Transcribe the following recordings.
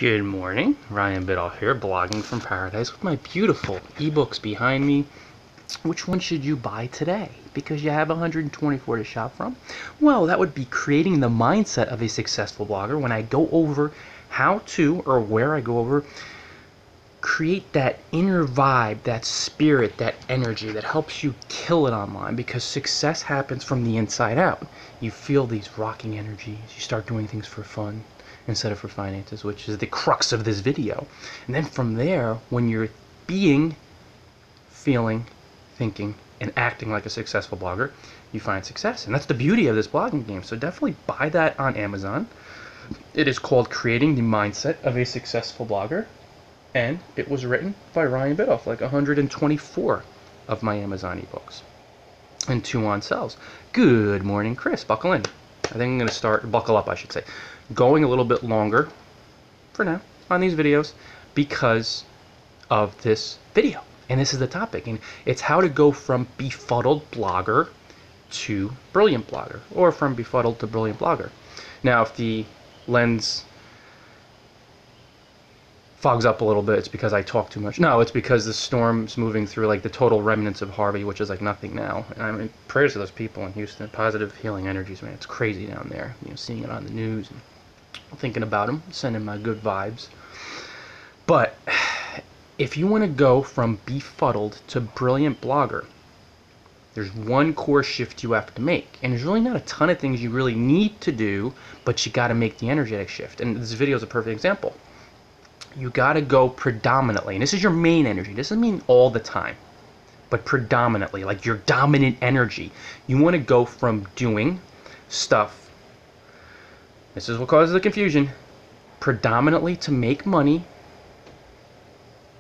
Good morning, Ryan Biddulph here, blogging from paradise with my beautiful ebooks behind me. Which one should you buy today? Because you have 124 to shop from? Well, that would be Creating the Mindset of a Successful Blogger, when I go over how to, or where I go over, create that inner vibe, that spirit, that energy that helps you kill it online, because success happens from the inside out. You feel these rocking energies, you start doing things for fun instead of for finances, which is the crux of this video. And then from there, when you're being, feeling, thinking, and acting like a successful blogger, you find success. And that's the beauty of this blogging game. So definitely buy that on Amazon. It is called Creating the Mindset of a Successful Blogger, and it was written by Ryan Biddulph, like 124 of my Amazon ebooks, and 2 on sales. Good morning, Chris. Buckle in. I think I'm going to start, buckle up I should say, going a little bit longer for now on these videos because of this video. And this is the topic, and it's how to go from befuddled blogger to brilliant blogger, or from befuddled to brilliant blogger. Now, if the lens fogs up a little bit, it's because I talk too much. No, it's because the storm's moving through like the total remnants of Harvey, which is like nothing now. And I mean, prayers to those people in Houston. Positive healing energies, man. It's crazy down there. You know, seeing it on the news and thinking about them, sending my good vibes. But if you want to go from befuddled to brilliant blogger, there's one core shift you have to make. And there's really not a ton of things you really need to do, but you got to make the energetic shift. And this video is a perfect example. You got to go predominantly, and this is your main energy. This doesn't mean all the time, but predominantly, like your dominant energy. You want to go from doing stuff, this is what causes the confusion, predominantly to make money,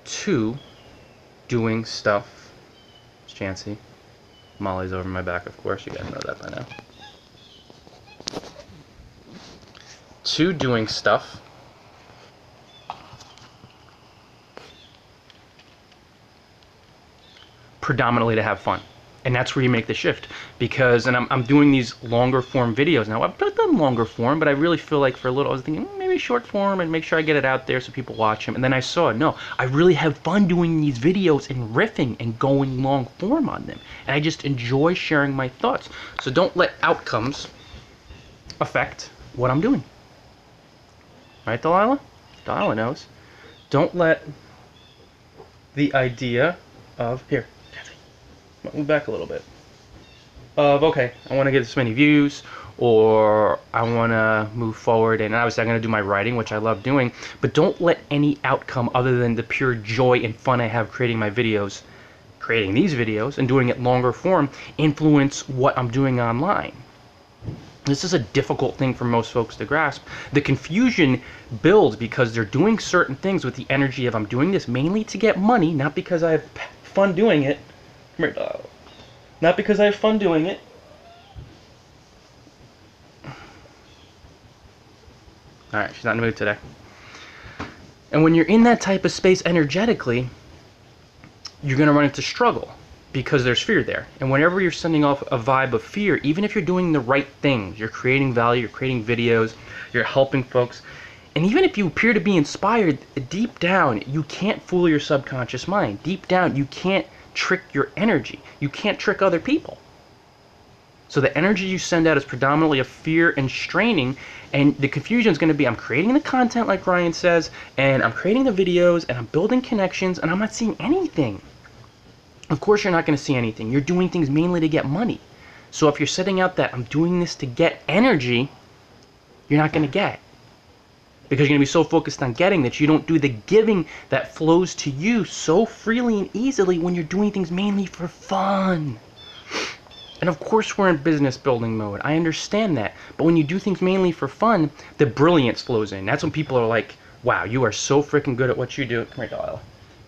to doing stuff. It's Chancy. Molly's over my back, of course. You guys know that by now. To doing stuff predominantly to have fun. And that's where you make the shift, because, and I'm doing these longer form videos now. I've done longer form, but I really feel like for a little, I was thinking maybe short form and make sure I get it out there so people watch them. And then I saw, no, I really have fun doing these videos and riffing and going long form on them. And I just enjoy sharing my thoughts. So don't let outcomes affect what I'm doing. Right, Delilah? Delilah knows. Don't let the idea of, here, move back a little bit, of, okay, I want to get this many views, or I want to move forward, and obviously I'm going to do my writing, which I love doing, but don't let any outcome other than the pure joy and fun I have creating my videos, creating these videos and doing it longer form, influence what I'm doing online. This is a difficult thing for most folks to grasp. The confusion builds because they're doing certain things with the energy of, I'm doing this mainly to get money, not because I have fun doing it. Not because I have fun doing it. Alright, she's not in the mood today. And when you're in that type of space energetically, you're going to run into struggle because there's fear there. And whenever you're sending off a vibe of fear, even if you're doing the right things, you're creating value, you're creating videos, you're helping folks, and even if you appear to be inspired, deep down, you can't fool your subconscious mind. Deep down, you can't trick your energy. You can't trick other people. So the energy you send out is predominantly of fear and straining, and the confusion is going to be, I'm creating the content like Ryan says, and I'm creating the videos, and I'm building connections, and I'm not seeing anything. Of course you're not going to see anything. You're doing things mainly to get money. So if you're setting out that I'm doing this to get energy, you're not going to get. Because you're going to be so focused on getting that you don't do the giving that flows to you so freely and easily when you're doing things mainly for fun. And of course we're in business building mode. I understand that. But when you do things mainly for fun, the brilliance flows in. That's when people are like, wow, you are so freaking good at what you do. Come here, Delilah.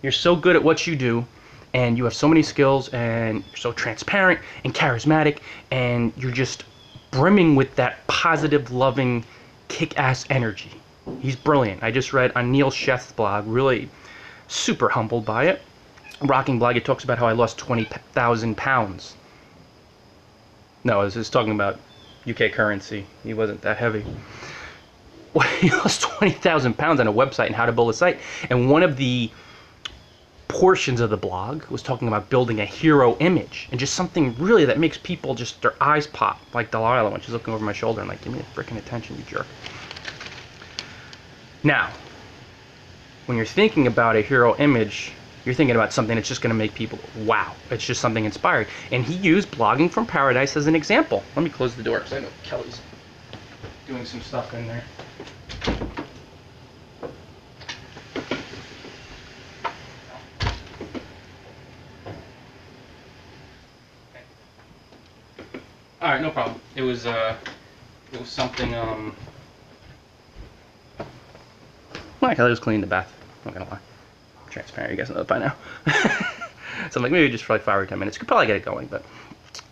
You're so good at what you do, and you have so many skills, and you're so transparent and charismatic, and you're just brimming with that positive, loving, kick-ass energy. He's brilliant. I just read on Neil Sheth's blog, really super humbled by it. Rocking blog, it talks about how I lost 20,000 pounds. No, I was just talking about UK currency. He wasn't that heavy. he lost 20,000 pounds on a website and how to build a site. And one of the portions of the blog was talking about building a hero image and just something really that makes people just their eyes pop, like Delilah when she's looking over my shoulder and like, give me the freaking attention, you jerk. Now, when you're thinking about a hero image, you're thinking about something that's just going to make people, wow, it's just something inspiring. And he used blogging from paradise as an example. Let me close the door because I know Kelly's doing some stuff in there. All right, no problem. It was something. Well, Kelly was cleaning the bath. I'm not gonna lie. I'm transparent. You guys know that by now. So I'm like, maybe just for like 5 or 10 minutes. Could probably get it going, but.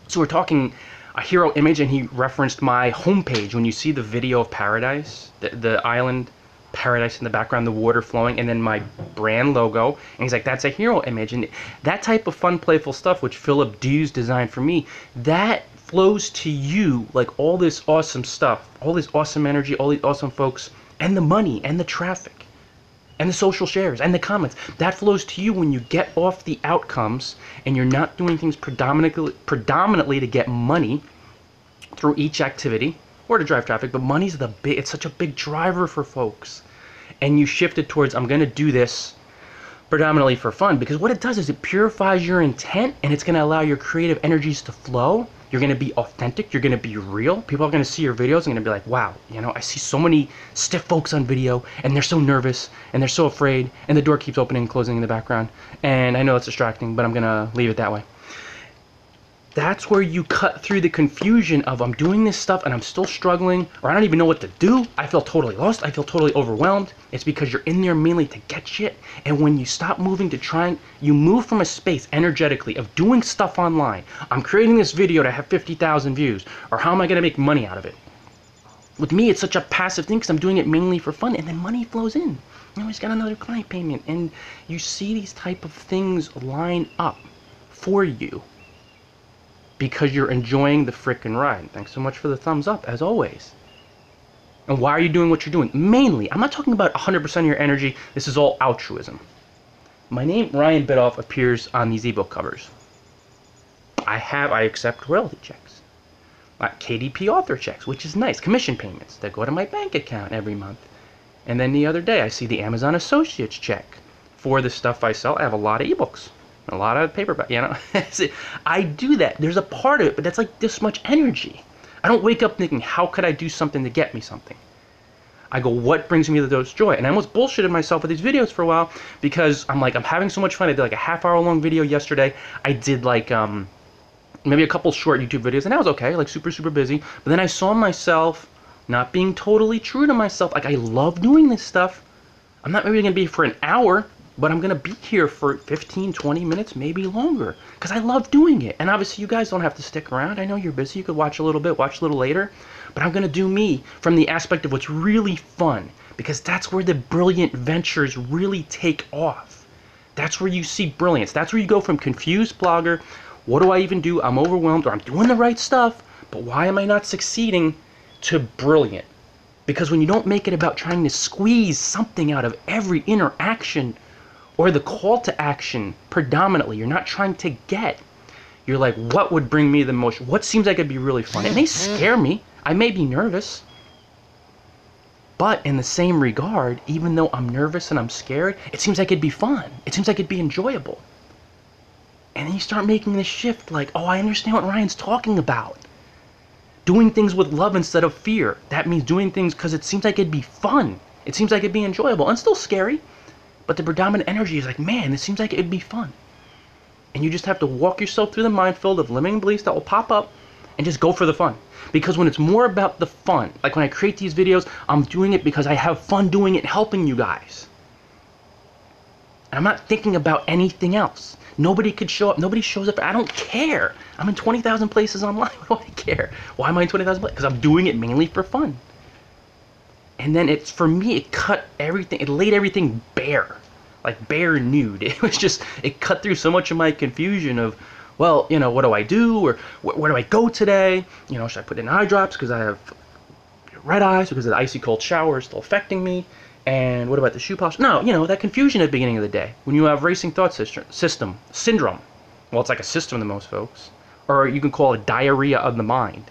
So we're talking a hero image, and he referenced my homepage. When you see the video of paradise, the island paradise in the background, the water flowing, and then my brand logo, and he's like, that's a hero image. And that type of fun, playful stuff, which Philip Dews designed for me, that flows to you like all this awesome stuff, all this awesome energy, all these awesome folks, and the money, and the traffic, and the social shares, and the comments. That flows to you when you get off the outcomes, and you're not doing things predominantly to get money through each activity, or to drive traffic, but money's it's such a big driver for folks. And you shift it towards, I'm gonna do this predominantly for fun, because what it does is it purifies your intent, and it's gonna allow your creative energies to flow. You're gonna be authentic, you're gonna be real. People are gonna see your videos and gonna be like, wow, you know, I see so many stiff folks on video, and they're so nervous, and they're so afraid, and the door keeps opening and closing in the background. And I know it's distracting, but I'm gonna leave it that way. That's where you cut through the confusion of, I'm doing this stuff and I'm still struggling, or I don't even know what to do. I feel totally lost. I feel totally overwhelmed. It's because you're in there mainly to get shit. And when you stop moving to trying, you move from a space energetically of doing stuff online. I'm creating this video to have 50,000 views, or how am I going to make money out of it? With me, it's such a passive thing because I'm doing it mainly for fun, and then money flows in. You always got another client payment, and you see these type of things line up for you, because you're enjoying the frickin' ride. Thanks so much for the thumbs up, as always. And why are you doing what you're doing? Mainly, I'm not talking about 100% of your energy. This is all altruism. My name, Ryan Bidoff, appears on these ebook covers. I accept royalty checks. KDP author checks, which is nice. Commission payments that go to my bank account every month. And then the other day, I see the Amazon Associates check for the stuff I sell. I have a lot of ebooks. A lot of paperback, you know. I do that. There's a part of it, but that's like this much energy. I don't wake up thinking, how could I do something to get me something? I go, what brings me the most joy? And I almost bullshitted myself with these videos for a while, because I'm like, I'm having so much fun. I did like a half-hour long video yesterday. I did like maybe a couple short YouTube videos, and that was okay, like super busy. But then I saw myself not being totally true to myself. Like, I love doing this stuff. I'm not maybe gonna be for an hour, but I'm gonna be here for 15, 20 minutes, maybe longer, because I love doing it. And obviously you guys don't have to stick around. I know you're busy, you could watch a little bit, watch a little later, but I'm gonna do me from the aspect of what's really fun, because that's where the brilliant ventures really take off. That's where you see brilliance. That's where you go from confused blogger, what do I even do? I'm overwhelmed, or I'm doing the right stuff, but why am I not succeeding, to brilliant. Because when you don't make it about trying to squeeze something out of every interaction, or the call to action predominantly, you're not trying to get. You're like, what would bring me the most, what seems like it'd be really fun? It may scare me, I may be nervous, but in the same regard, even though I'm nervous and I'm scared, it seems like it'd be fun. It seems like it'd be enjoyable. And then you start making this shift like, oh, I understand what Ryan's talking about. Doing things with love instead of fear. That means doing things because it seems like it'd be fun. It seems like it'd be enjoyable, and still scary. But the predominant energy is like, man, this seems like it'd be fun. And you just have to walk yourself through the minefield of limiting beliefs that will pop up and just go for the fun. Because when it's more about the fun, like when I create these videos, I'm doing it because I have fun doing it and helping you guys. And I'm not thinking about anything else. Nobody could show up. Nobody shows up. I don't care. I'm in 20,000 places online. What do I care? Why am I in 20,000 places? Because I'm doing it mainly for fun. And then it's, for me, it cut everything, it laid everything bare, like bare nude. It was just, it cut through so much of my confusion of, well, you know, what do I do? Or where do I go today? You know, should I put in eye drops because I have get red eyes because the icy cold shower is still affecting me. And what about the shoe polish? No, that confusion at the beginning of the day. When you have racing thought syndrome. Well, it's like a system to most folks. Or you can call it diarrhea of the mind.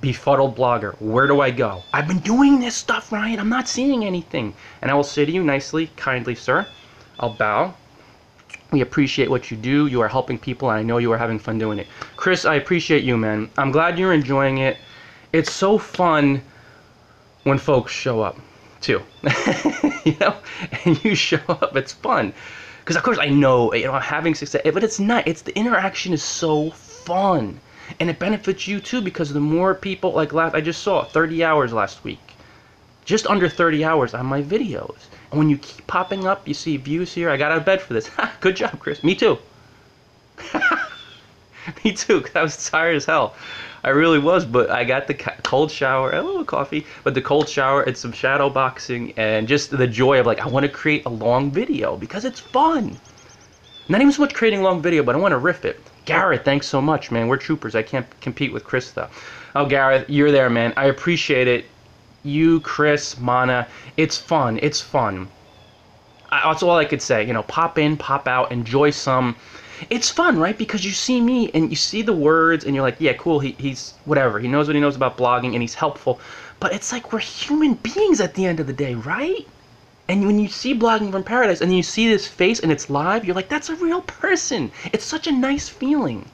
Befuddled blogger. Where do I go? I've been doing this stuff, Ryan. I'm not seeing anything. And I will say to you nicely, kindly, sir, I'll bow. We appreciate what you do. You are helping people, and I know you are having fun doing it. Chris, I appreciate you, man. I'm glad you're enjoying it. It's so fun when folks show up, too. And you show up. It's fun. Because, of course, I know, having success, but it's not. It's the interaction is so fun. And it benefits you, too, because the more people, like I just saw 30 hours last week. Just under 30 hours on my videos. And when you keep popping up, you see views here. I got out of bed for this. Good job, Chris. Me too. Me too, because I was tired as hell. I really was, but I got the cold shower, a little coffee, but the cold shower and some shadow boxing and just the joy of I want to create a long video because it's fun. Not even so much creating a long video, but I want to riff it. Garrett, thanks so much, man. We're troopers. I can't compete with Chris, though. Oh, Garrett, you're there, man. I appreciate it. You, Chris, Mana, it's fun. It's fun. That's all I could say. Pop in, pop out, enjoy some. It's fun, right? Because you see me and you see the words and you're like, yeah, cool, he's whatever. He knows what he knows about blogging and he's helpful. But it's like we're human beings at the end of the day, right? And when you see Blogging from Paradise and you see this face and it's live, you're like, that's a real person. It's such a nice feeling.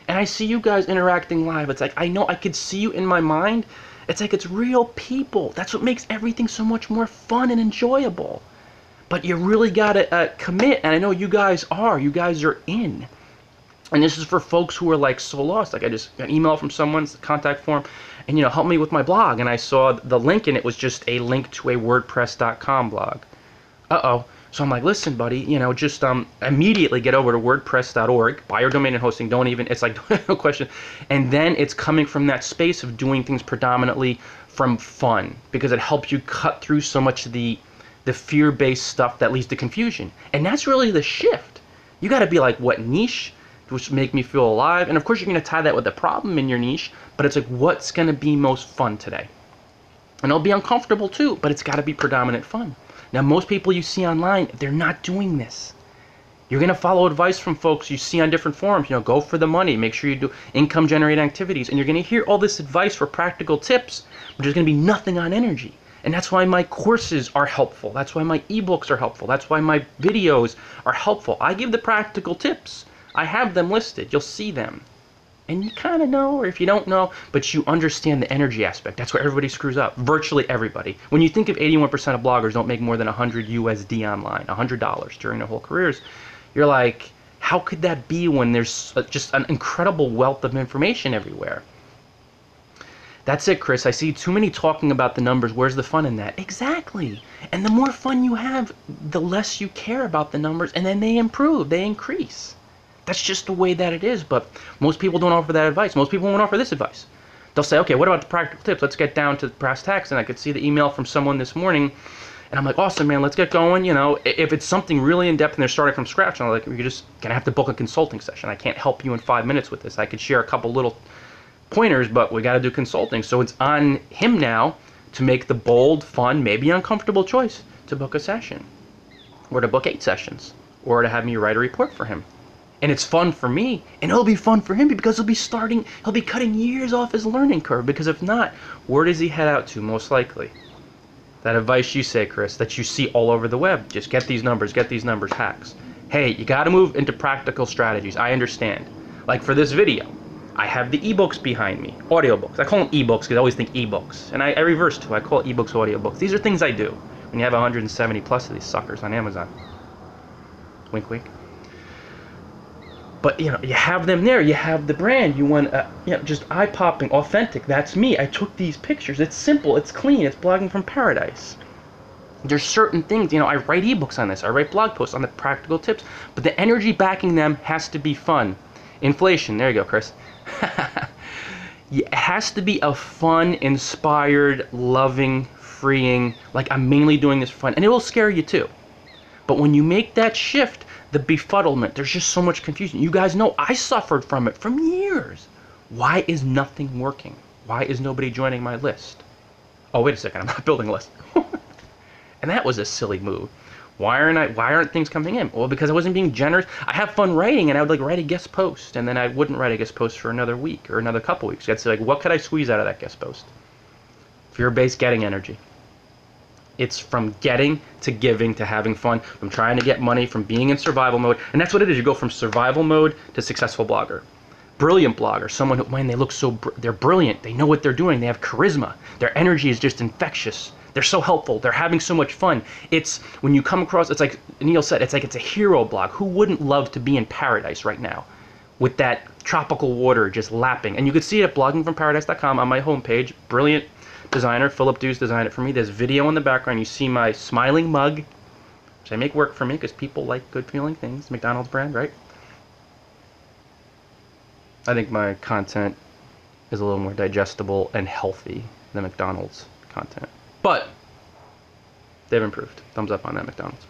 And I see you guys interacting live. It's like, I know I could see you in my mind. It's like it's real people. That's what makes everything so much more fun and enjoyable. But you really got to commit, and I know you guys are. You guys are in. And this is for folks who are so lost. I just got an email from someone's contact form, and help me with my blog. And I saw the link, and it was just a link to a WordPress.com blog. Uh-oh. So I'm like, listen, buddy, just immediately get over to WordPress.org, buy your domain and hosting. Don't even, it's like, no question. And then it's coming from that space of doing things predominantly from fun, because it helps you cut through so much of the fear-based stuff that leads to confusion. And that's really the shift. You got to be like, what niche which make me feel alive? And of course you're going to tie that with the problem in your niche, but it's like, what's going to be most fun today? And it'll be uncomfortable too, but it's got to be predominant fun. Now most people you see online, they're not doing this. You're going to follow advice from folks you see on different forums. Go for the money, make sure you do income generating activities, and you're going to hear all this advice for practical tips, but there's going to be nothing on energy. And that's why my courses are helpful. That's why my ebooks are helpful. That's why my videos are helpful. I give the practical tips. I have them listed. You'll see them. And you kind of know, or if you don't know, but you understand the energy aspect. That's where everybody screws up. Virtually everybody. When you think of 81% of bloggers don't make more than 100 USD online, $100 during their whole careers, you're like, how could that be when there's just an incredible wealth of information everywhere? That's it, Chris. I see too many talking about the numbers. Where's the fun in that? Exactly. And the more fun you have, the less you care about the numbers, and then they improve, they increase. That's just the way that it is, but most people don't offer that advice. Most people won't offer this advice. They'll say, okay, what about the practical tips? Let's get down to brass tacks. And I could see the email from someone this morning, and I'm like, awesome, man, let's get going. If it's something really in-depth and they're starting from scratch, and I'm like, you're just going to have to book a consulting session. I can't help you in 5 minutes with this. I could share a couple little pointers, but we got to do consulting. So it's on him now to make the bold, fun, maybe uncomfortable choice to book a session, or to book 8 sessions, or to have me write a report for him. And it's fun for me, and it'll be fun for him because he'll be cutting years off his learning curve, because if not, where does he head out to most likely? That advice you say, Chris, that you see all over the web. Just get these numbers, hacks. Hey, you got to move into practical strategies. I understand. Like for this video, I have the ebooks behind me, audiobooks. I call them ebooks because I always think ebooks. And I reverse too. I call ebooks audiobooks. These are things I do when you have 170 plus of these suckers on Amazon. Wink, wink. But you have them there. You have the brand. You want just eye-popping, authentic. That's me. I took these pictures. It's simple. It's clean. It's Blogging from Paradise. There's certain things. I write ebooks on this. I write blog posts on the practical tips. But the energy backing them has to be fun. Inflation. There you go, Chris. It has to be a fun, inspired, loving, freeing, like I'm mainly doing this for fun. And it will scare you too. But when you make that shift, the befuddlement, there's just so much confusion. You guys know I suffered from it for years. Why is nothing working? Why is nobody joining my list? Oh, wait a second, I'm not building a list. And that was a silly move. Why aren't things coming in? Well, because I wasn't being generous. I have fun writing, and I would like write a guest post, and then I wouldn't write a guest post for another week or another couple weeks. I'd say like, what could I squeeze out of that guest post? Fear-based getting energy. It's from getting to giving to having fun, from trying to get money, from being in survival mode. And that's what it is. You go from survival mode to successful blogger. Brilliant blogger. Someone who, man, they look so, they're brilliant. They know what they're doing. They have charisma. Their energy is just infectious. They're so helpful. They're having so much fun. It's, when you come across, it's like Neil said, it's like it's a hero blog. Who wouldn't love to be in paradise right now with that tropical water just lapping? And you could see it at bloggingfromparadise.com on my homepage. Brilliant designer, Philip Dews designed it for me. There's video in the background. You see my smiling mug, which I make work for me because people like good feeling things. McDonald's brand, right? I think my content is a little more digestible and healthy than McDonald's content. But they've improved. Thumbs up on that, McDonald's.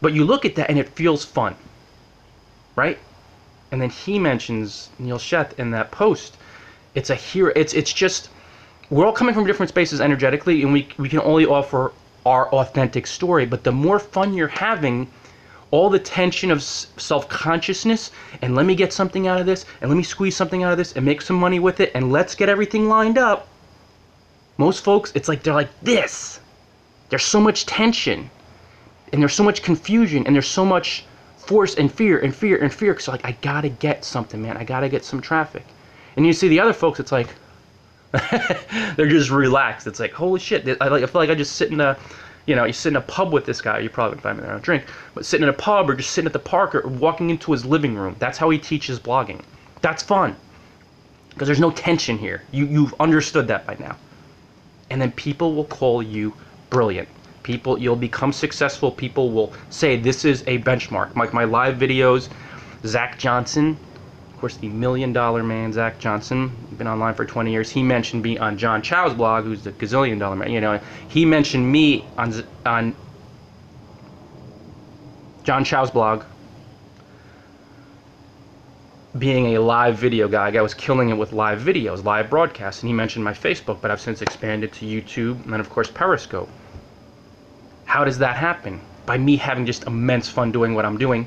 But you look at that and it feels fun, right? And then he mentions Neil Sheth in that post. It's a hero. It's just, we're all coming from different spaces energetically, and we can only offer our authentic story. But the more fun you're having, all the tension of self-consciousness, and let me get something out of this, and let me squeeze something out of this, and make some money with it, and let's get everything lined up. Most folks, it's like they're like this. There's so much tension, and there's so much confusion, and there's so much force and fear and fear and fear. Because like, I gotta get something, man. I gotta get some traffic. And you see the other folks, it's like they're just relaxed. It's like, holy shit! I feel like I just sit in a, you know, you sit in a pub with this guy. You probably can find me there on a drink, but sitting in a pub or just sitting at the park or walking into his living room. That's how he teaches blogging. That's fun because there's no tension here. You've understood that by now. And then people will call you brilliant. You'll become successful. People will say this is a benchmark. Like my live videos, Zach Johnson, of course, the $1 million man, Zach Johnson, been online for 20 years. He mentioned me on John Chow's blog, who's the gazillion-dollar man. You know, he mentioned me on John Chow's blog being a live video guy. I was killing it with live videos, live broadcasts, and he mentioned my Facebook, but I've since expanded to YouTube and then, of course, Periscope. How does that happen? By me having just immense fun doing what I'm doing.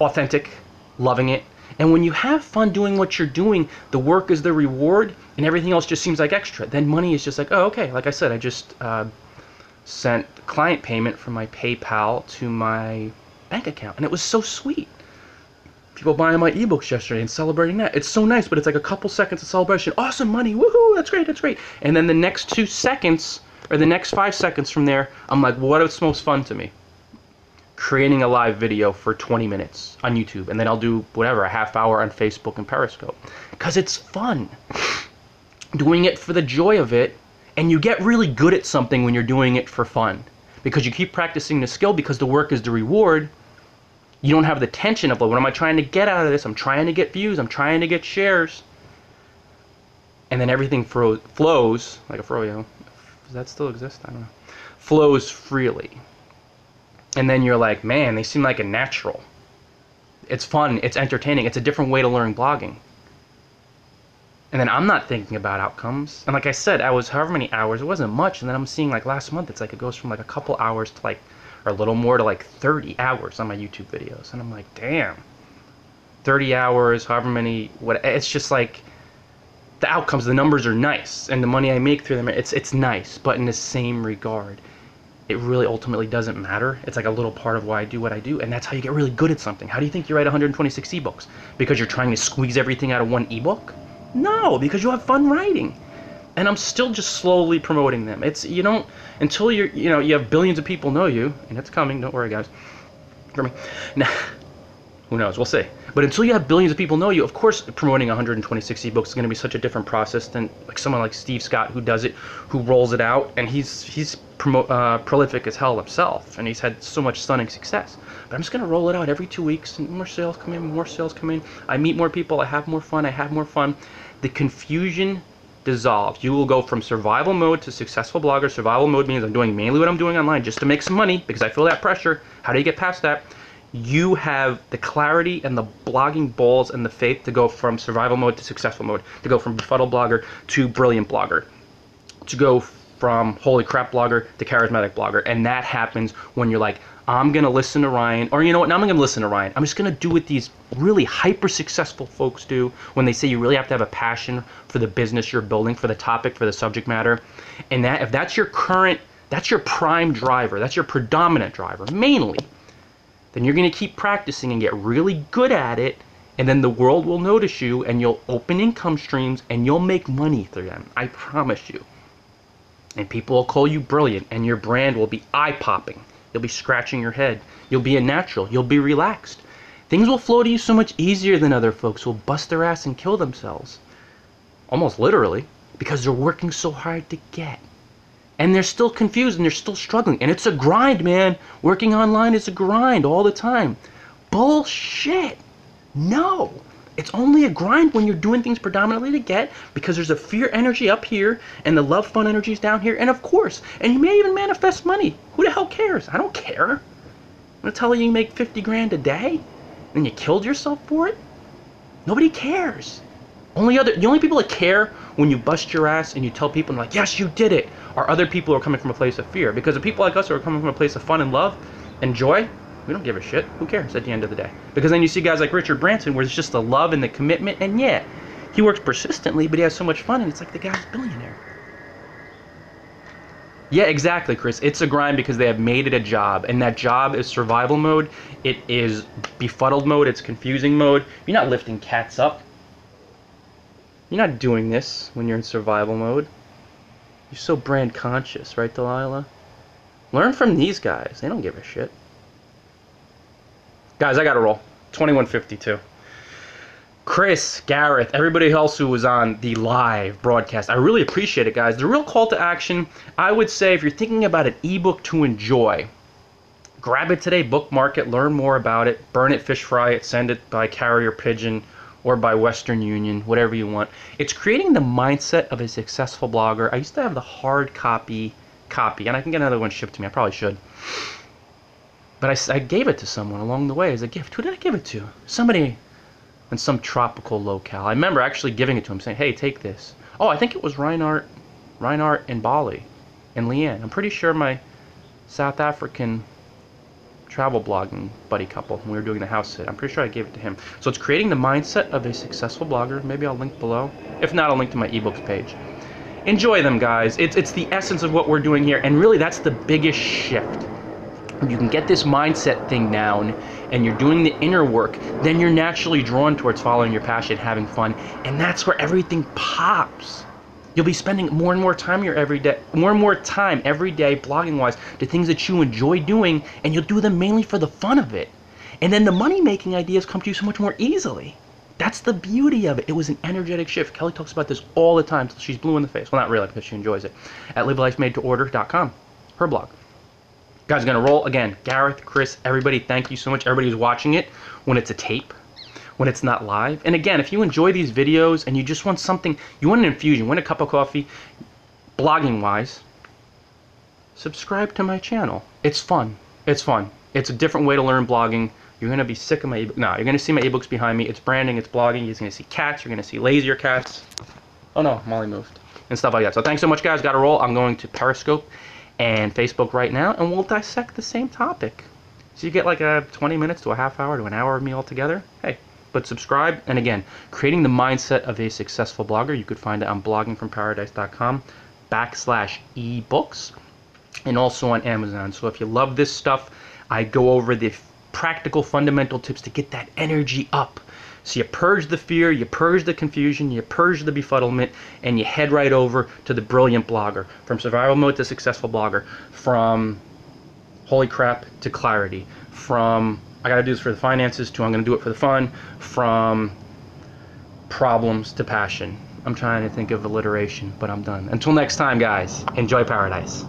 Authentic. Loving it. And when you have fun doing what you're doing, the work is the reward and everything else just seems like extra. Then money is just like, oh, okay. Like I said, I just sent client payment from my PayPal to my bank account, and it was so sweet. People buying my ebooks yesterday and celebrating that. It's so nice, but it's like a couple seconds of celebration. Awesome money. Woohoo. That's great. That's great. And then the next 2 seconds or the next 5 seconds from there, I'm like, what's most fun to me? Creating a live video for 20 minutes on YouTube, and then I'll do whatever, a half hour on Facebook and Periscope, because it's fun doing it for the joy of it. And you get really good at something when you're doing it for fun, because you keep practicing the skill, because the work is the reward. You don't have the tension of, like, what am I trying to get out of this? I'm trying to get views, I'm trying to get shares, and then everything flows like a froyo. Does that still exist? I don't know. Flows freely. And then you're like, man, they seem like a natural. It's fun, it's entertaining, it's a different way to learn blogging. And then I'm not thinking about outcomes. And like I said, I was however many hours, it wasn't much. And then I'm seeing like last month, it's like it goes from like a couple hours to like, or a little more to like 30 hours on my YouTube videos. And I'm like, damn, 30 hours, however many, what, it's just like, the outcomes, the numbers are nice. And the money I make through them, it's nice. But in the same regard, it really ultimately doesn't matter. It's like a little part of why I do what I do, and that's how you get really good at something. How do you think you write 126 ebooks? Because you're trying to squeeze everything out of one ebook? No, because you have fun writing. And I'm still just slowly promoting them. It's, you don't, until you have billions of people know you, and it's coming, don't worry guys, for me. Now, who knows, we'll see. But until you have billions of people know you, of course promoting 126 ebooks is going to be such a different process than like someone like Steve Scott who does it, who rolls it out, and he's prolific as hell himself, and he's had so much stunning success. But I'm just going to roll it out every 2 weeks, and more sales come in, more sales come in. I meet more people, I have more fun, The confusion dissolves. You will go from survival mode to successful blogger. Survival mode means I'm doing mainly what I'm doing online just to make some money because I feel that pressure. How do you get past that? you have the clarity and the blogging balls and the faith to go from survival mode to successful mode, to go from befuddled blogger to brilliant blogger, to go from holy crap blogger to charismatic blogger. And that happens when you're like, I'm gonna listen to Ryan, or you know what, now I'm gonna listen to Ryan. I'm just gonna do what these really hyper successful folks do when they say you really have to have a passion for the business you're building, for the topic, for the subject matter. And that, if that's your current, that's your prime driver, that's your predominant driver, mainly, then you're gonna keep practicing and get really good at it, and then the world will notice you and you'll open income streams and you'll make money through them. I promise you. And people will call you brilliant, and your brand will be eye-popping. You'll be scratching your head. You'll be a natural. You'll be relaxed. Things will flow to you so much easier than other folks who will bust their ass and kill themselves. Almost literally, because they're working so hard to get. And they're still confused and they're still struggling. And it's a grind, man. Working online is a grind all the time. Bullshit. No. It's only a grind when you're doing things predominantly to get, because there's a fear energy up here and the love fun energy is down here. And of course, and you may even manifest money. Who the hell cares? I don't care. I'm gonna tell you make 50 grand a day and you killed yourself for it? Nobody cares. The only people that care when you bust your ass and you tell people like, yes, you did it, are other people who are coming from a place of fear. Because the people like us who are coming from a place of fun and love and joy, we don't give a shit. Who cares at the end of the day? Because then you see guys like Richard Branson where it's just the love and the commitment, and yeah, he works persistently, but he has so much fun, and it's like the guy's a billionaire. Yeah, exactly, Chris. It's a grind because they have made it a job, and that job is survival mode. It is befuddled mode. It's confusing mode. You're not lifting cats up. You're not doing this when you're in survival mode. You're so brand conscious, right, Delilah? Learn from these guys. They don't give a shit. Guys, I gotta roll. 21:52. Chris, Gareth, everybody else who was on the live broadcast, I really appreciate it, guys. The real call to action, I would say, if you're thinking about an ebook to enjoy, grab it today, bookmark it, learn more about it, burn it, fish fry it, send it by carrier pigeon or by Western Union, whatever you want. It's creating the mindset of a successful blogger. I used to have the hard copy, and I can get another one shipped to me. I probably should. But I gave it to someone along the way as a gift. Who did I give it to? Somebody in some tropical locale. I remember actually giving it to him, saying, hey, take this. Oh, I think it was Reinhard in Bali, and Leanne. I'm pretty sure my South African travel blogging buddy couple, when we were doing the house sit, I'm pretty sure I gave it to him. So it's creating the mindset of a successful blogger. Maybe I'll link below. If not, I'll link to my ebooks page. Enjoy them, guys. It's the essence of what we're doing here, and really that's the biggest shift. If you can get this mindset thing down and you're doing the inner work, then you're naturally drawn towards following your passion, having fun, and that's where everything pops. You'll be spending more and more time every day blogging wise to things that you enjoy doing, and you'll do them mainly for the fun of it. And then the money making ideas come to you so much more easily. That's the beauty of it. It was an energetic shift. Kelly talks about this all the time till she's blue in the face. Well, not really, because she enjoys it. At livelifemadeToOrder.com, her blog. Guys, gonna roll again. Gareth, Chris, everybody, thank you so much. Everybody who's watching it when it's a tape, when it's not live. And again, if you enjoy these videos and you just want something, you want an infusion, you want a cup of coffee, blogging wise, subscribe to my channel. It's fun. It's fun. It's a different way to learn blogging. You're gonna be sick of my ebook. No, you're gonna see my ebooks behind me. It's branding, it's blogging. You're gonna see cats. You're gonna see lazier cats. Oh no, Molly moved and stuff like that. So thanks so much, guys. Gotta roll. I'm going to Periscope and Facebook right now, and we'll dissect the same topic. So you get like a 20 minutes to a half hour to an hour of me all together. Hey, but subscribe. And again, creating the mindset of a successful blogger, you could find it on bloggingfromparadise.com/ebooks, and also on Amazon. So if you love this stuff, I go over the practical fundamental tips to get that energy up. So you purge the fear, you purge the confusion, you purge the befuddlement, and you head right over to the brilliant blogger. From survival mode to successful blogger. From holy crap to clarity. From I gotta do this for the finances to I'm gonna do it for the fun. From problems to passion. I'm trying to think of alliteration, but I'm done. Until next time, guys, enjoy paradise.